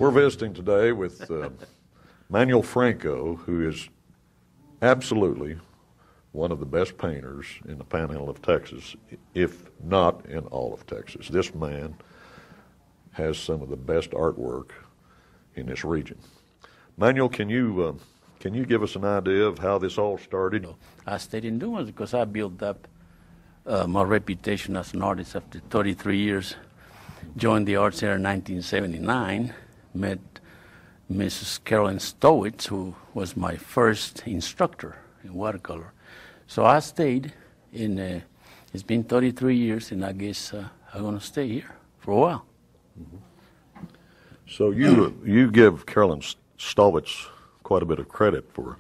We're visiting today with Manuel Franco, who is absolutely one of the best painters in the Panhandle of Texas, if not in all of Texas. This man has some of the best artwork in this region. Manuel, can you give us an idea of how this all started? I stayed in Dumas because I built up my reputation as an artist after 33 years. Joined the Art Center in 1979, met Mrs. Carolyn Stowitz, who was my first instructor in watercolor. So I stayed in, it's been 33 years, and I guess I'm going to stay here for a while. Mm-hmm. So you give Carolyn Stowitz quite a bit of credit for,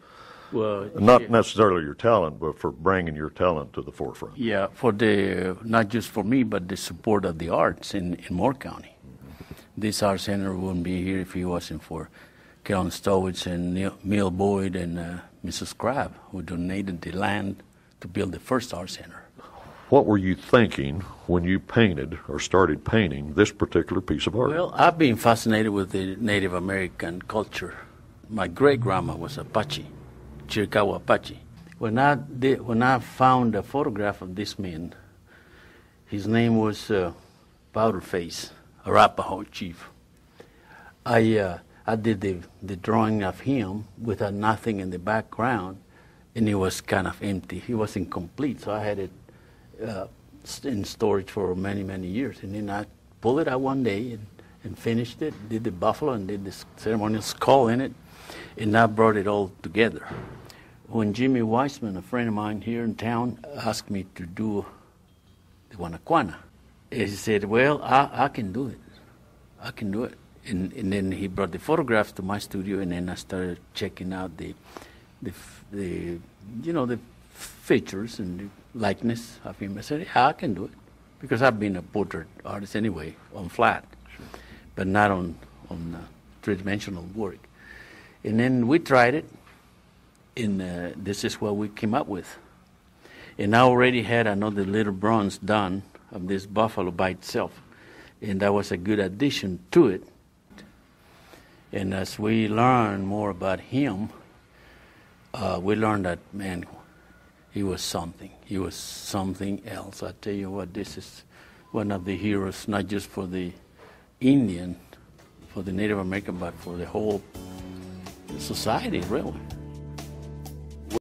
not necessarily your talent, but for bringing your talent to the forefront. Yeah, for the, not just for me, but the support of the arts in Moore County. Mm-hmm. This art center wouldn't be here if it wasn't for Carolyn Stowitz and Neil Boyd and Mrs. Crabb, who donated the land to build the first art center. What were you thinking when you painted or started painting this particular piece of art? Well, I've been fascinated with the Native American culture. My great-grandma was Apache, Chiricahua Apache. When I found a photograph of this man, his name was Powderface, Arapaho chief. I did the drawing of him with nothing in the background, and it was kind of empty. He was incomplete, so I had it in storage for many, many years. And then I pulled it out one day and finished it, did the buffalo and did the ceremonial skull in it, and I brought it all together. When Jimmy Weissman, a friend of mine here in town, asked me to do the Wanaquana, he said, well, I can do it. I can do it. And then he brought the photographs to my studio, and then I started checking out the features and the likeness of him. I said, yeah, I can do it, because I've been a portrait artist anyway, on flat, sure, but not on three-dimensional work. And then we tried it, and this is what we came up with. And I already had another little bronze done of this buffalo by itself, and that was a good addition to it. And as we learned more about him, we learned that, man, he was something. He was something else. I tell you what, this is one of the heroes, not just for the Indian, for the Native American, but for the whole society, really.